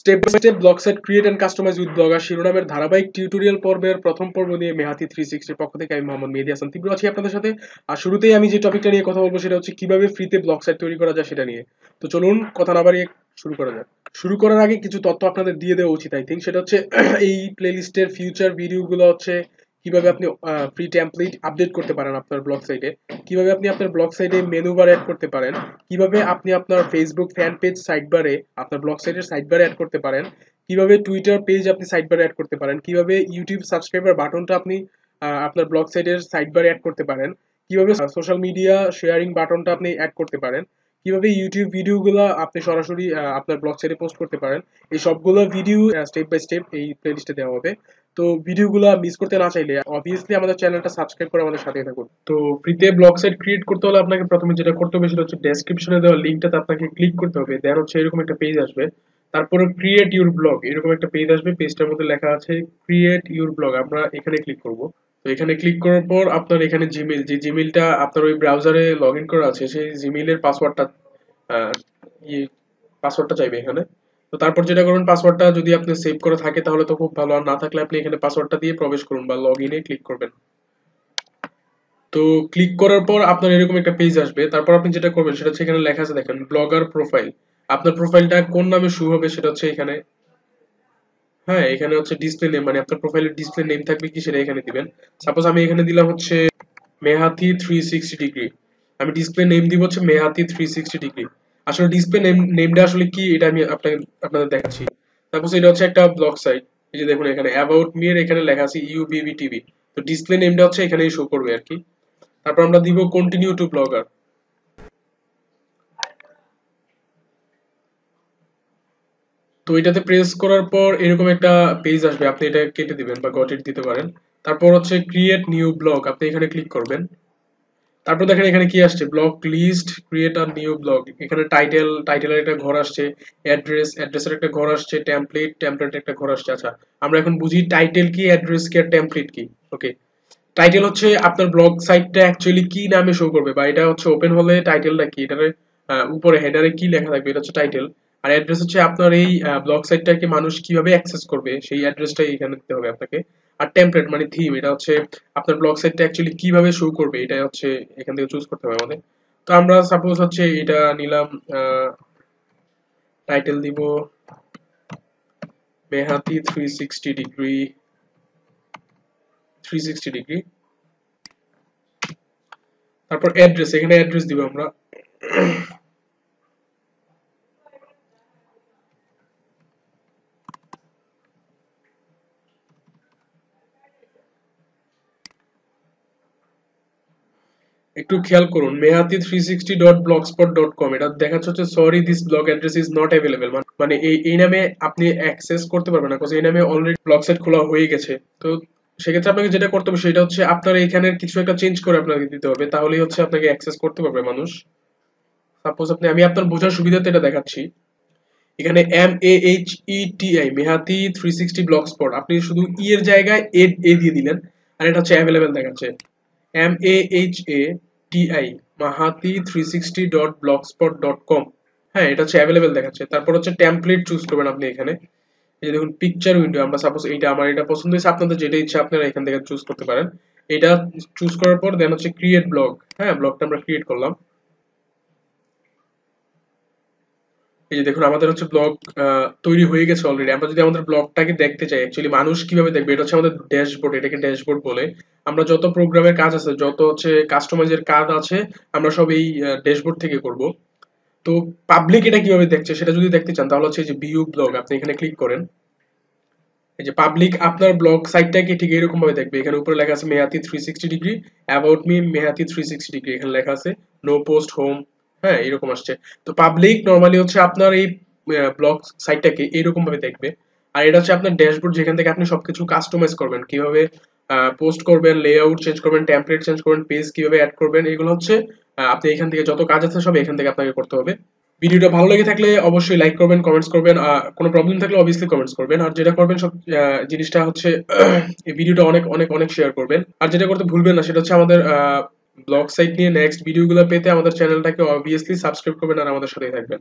Step by step blog site create and customize with blogger শিরোনামের ধারাবাহিক tutorial পর্বের প্রথম পর্ব নিয়ে মেহাতি 360 পক্ষ থেকে আমি মোহাম্মদ মেহেদী হাসান তীব্র আছি আপনাদের সাথে। আর শুরুতেই আমি যে টপিকটা নিয়ে কথা বলবো সেটা হচ্ছে কিভাবে ফ্রিতে ব্লগ সাইট তৈরি করা যায় সেটা নিয়ে। তো চলুন কথা না বাড়িয়ে শুরু করা যাক। শুরু করার আগে কিছু তথ্য আপনাদের দিয়ে দেওয়া উচিত আই থিঙ্ক, সেটা হচ্ছে এই প্লেলিস্টের ফিউচার ভিডিওগুলো হচ্ছে কিভাবে আপনি ফ্রি টেমপ্লেট আপডেট করতে পারেন আপনার ব্লগ সাইটে, কিভাবে আপনি আপনার ব্লগ সাইটে মেনু বার অ্যাড করতে পারেন, কিভাবে আপনি আপনার ফেসবুক ফ্যান পেজ সাইড বারে আপনার ব্লগ সাইটের সাইড বারে অ্যাড করতে পারেন, কিভাবে টুইটার পেজ আপনি সাইড বারে অ্যাড করতে পারেন, কিভাবে ইউটিউব সাবস্ক্রাইবার বাটনটা আপনি আপনার ব্লগ সাইটের সাইড বারে অ্যাড করতে পারেন, কিভাবে সোশ্যাল মিডিয়া শেয়ারিং বাটনটা আপনি অ্যাড করতে পারেন, কিভাবে ইউটিউব ভিডিওগুলো আপনি সরাসরি আপনার ব্লগ সাইটে পোস্ট করতে পারেন। এই সবগুলো ভিডিও স্টেপ বাই স্টেপ এই প্লেলিস্টে দেওয়া হবে। তো ভিডিওগুলো মিস করতে না চাইলে অবভিয়াসলি আমাদের চ্যানেলটা সাবস্ক্রাইব করে আমাদের সাথে থাকুন। তো ফ্রিতে ব্লগ সাইট ক্রিয়েট করতে হলে আপনাকে প্রথমে যেটা করতে হবে সেটা হচ্ছে ডেসক্রিপশনে দেওয়া লিঙ্কটাতে আপনাকে ক্লিক করতে হবে। দেন হচ্ছে এরকম একটা পেজ আসবে, তারপরে ক্রিয়েট ইউর ব্লগ এরকম একটা পেজ আসবে। পেজটার মধ্যে লেখা আছে ক্রিয়েট ইউর ব্লগ, আমরা এখানে ক্লিক করব। তো এখানে ক্লিক করার পর আপনার এখানে জিমেল, যে জিমেলটা আপনার ওই ব্রাউজারে লগ ইন করা আছে সেই জিমেলের পাসওয়ার্ডটা চাইবে এখানে। তো তারপর যেটা করবেন, পাসওয়ার্ডটা যদি আপনি সেভ করে থাকে তাহলে তো খুব ভালো, আর না থাকলে আপনি এখানে পাসওয়ার্ডটা দিয়ে প্রবেশ করুন বা লগ ইনে ক্লিক করবেন। তো ক্লিক করার পর আপনার এরকম একটা পেজ আসবে। তারপর আপনি যেটা করবেন সেটা হচ্ছে এখানে লেখা আছে দেখেন ব্লগার প্রোফাইল। আপনার প্রোফাইলটা কোন নামে শুরু হবে সেটা হচ্ছে এখানে, হ্যাঁ এখানে হচ্ছে ডিসপ্লে নেম, মানে আপনার প্রোফাইলের ডিসপ্লে নেম থাকবে কি সেটা এখানে দিবেন। সাপোজ আমি এখানে দিলাম হচ্ছে মেহাতি 360 ডিগ্রি, আমি ডিসপ্লে নেম দিব হচ্ছে মেহাতি 360 ডিগ্রি। আসলে ডিসপ্লে নেমটা আসলে কি এটা আমি আপনাদের দেখাচ্ছি। সাপোজ এটা হচ্ছে একটা ব্লগ সাইট, এই যে দেখুন এখানে অ্যাবাউট মি এর এখানে লেখা আছে ইউবিবি টিভি। তো ডিসপ্লে নেমটা হচ্ছে এখানেই শো করবে আর কি। তারপর আমরা দিব কন্টিনিউ টু ব্লগার। তো এটাতে প্রেস করার পর এরকম একটা পেজ আসবে, আপনি এটা কেটে দিবেন বা গট ইট দিতে পারেন। তারপর হচ্ছে ক্রিয়েট নিউ ব্লগ, আপনি এখানে ক্লিক করবেন। তারপর দেখেন এখানে কি আসছে, ব্লগ লিস্ট, ক্রিয়েট আর নিউ ব্লগ। এখানে টাইটেলের একটা ঘর আসছে, অ্যাড্রেসের একটা ঘর আসছে, টেমপ্লেটের একটা ঘর আসছে। আচ্ছা, আমরা এখন বুঝি টাইটেল কি, অ্যাড্রেস কি আর টেমপ্লেট কি। ওকে, টাইটেল হচ্ছে আপনার ব্লগ সাইটটা অ্যাকচুয়ালি কি নামে শো করবে, বা এটা হচ্ছে ওপেন হলে টাইটেলটা কি, এটার উপরে হেডারে কি লেখা থাকবে, এটা হচ্ছে টাইটেল। আর অ্যাড্রেস হচ্ছে আপনার এই ব্লগ সাইটটাকে মানুষ কিভাবে অ্যাক্সেস করবে সেই অ্যাড্রেসটাই এখানে দিতে হবে আপনাকে। আর টেমপ্লেট মানে থিম, এটা হচ্ছে আপনার ব্লগ সাইটটা অ্যাকচুয়ালি কিভাবে শো করবে, এটা হচ্ছে এখান থেকে চুজ করতে হবে আমাদের। তো আমরা সাপোজ হচ্ছে এটা নিলাম, টাইটেল দিব মেহাতি 360 ডিগ্রি। তারপর অ্যাড্রেস, এখানে অ্যাড্রেস দিব আমরা। একটু খেয়াল করুন, mehati360.blogspot.com, এটা দেখাচ্ছে হচ্ছে sorry this blog address is not available, মানে এই নামে আপনি অ্যাক্সেস করতে পারবেন না, কারণ এই নামে অলরেডি ব্লগ সাইট খোলা হয়ে গেছে। তো সেক্ষেত্রে আপনাকে যেটা করতে হবে সেটা হচ্ছে আপনার এখানে কিছু একটা চেঞ্জ করে আপনাকে দিতে হবে, তাহলেই হচ্ছে আপনাকে অ্যাক্সেস করতে পারবে মানুষ। সাপোজ আমি আপনার বোঝার সুবিধাতে এটা দেখাচ্ছি। এখানে MEHETI মেহাতি 360 ব্লগ স্পট, আপনি শুধু ই এর জায়গায় এ দিয়ে দিলেন, আর এটা হচ্ছে অ্যাভেলেবেল দেখাচ্ছে MAHATI mahati360.blogspot.com। হ্যাঁ, এটা হচ্ছে অ্যাভেলেবেল দেখাচ্ছে। তারপর হচ্ছে টেমপ্লেট চুজ করবেন আপনি এখানে। এই যে দেখুন পিকচার উইন্ডো, আমরা সাপোজ আমার এটা পছন্দ হয়েছে, আপনাদের যেটা ইচ্ছা আপনারা এখান থেকে চুজ করতে পারেন। এটা চুজ করার পর দেন হচ্ছে ক্রিয়েট ব্লগ। হ্যাঁ, ব্লগটা আমরা ক্রিয়েট করলাম। এই যে দেখুন আমাদের হচ্ছে ব্লগ তৈরি হয়ে গেছে অলরেডি। আমরা যদি আমাদের ব্লগটাকে দেখতে চাই, অ্যাকচুয়ালি মানুষ কিভাবে দেখবে, এটা হচ্ছে আমাদের ড্যাশবোর্ড, এটাকে ড্যাশবোর্ড বলে। আমরা যত প্রোগ্রামের কাজ আছে, যত হচ্ছে কাস্টমাইজের কাজ আছে, আমরা সব এই ড্যাশবোর্ড থেকে করব। তো পাবলিক এটা কিভাবে দেখছে সেটা যদি দেখতে চান তাহলে হচ্ছে এই যে ভিউ ব্লগ, আপনি এখানে ক্লিক করেন। এই যে পাবলিক আপনার ব্লগ সাইটটাকে ঠিক এরকম ভাবে দেখবে। এখানে উপরে লেখা আছে মেহাতি 360 ডিগ্রি, অ্যাবাউট মি মেহাতি 360 ডিগ্রি, এখানে লেখা আছে নো পোস্ট হোম। হ্যাঁ, এরকম আসছে। তো পাবলিক নরমালি হচ্ছে আপনার এই ব্লগ সাইটটাকে এরকম ভাবে দেখবে। আর এটা হচ্ছে আপনার ড্যাশবোর্ড, যেখান থেকে আপনি সবকিছু কাস্টমাইজ করবেন, কিভাবে পোস্ট করবেন, লেআউট চেঞ্জ করবেন, টেমপ্লেট চেঞ্জ করবেন, পেজ কিভাবে অ্যাড করবেন, এগুলো হচ্ছে আপনি এখান থেকে যত কাজ আছে সব এখান থেকে আপনাকে করতে হবে। ভিডিওটা ভালো লেগে থাকলে অবশ্যই লাইক করবেন, কমেন্টস করবেন, কোনো প্রবলেম থাকলে অবভিয়াসলি কমেন্টস করবেন। আর যেটা করবেন সব জিনিসটা হচ্ছে এই ভিডিওটা অনেক অনেক অনেক শেয়ার করবেন। আর যেটা করতে ভুলবেন না সেটা হচ্ছে আমাদের ব্লগ সাইট নিয়ে নেক্সট ভিডিওগুলো পেতে আমাদের চ্যানেলটাকে অবভিয়াসলি সাবস্ক্রাইব করবেন আর আমাদের সাথেই থাকবেন।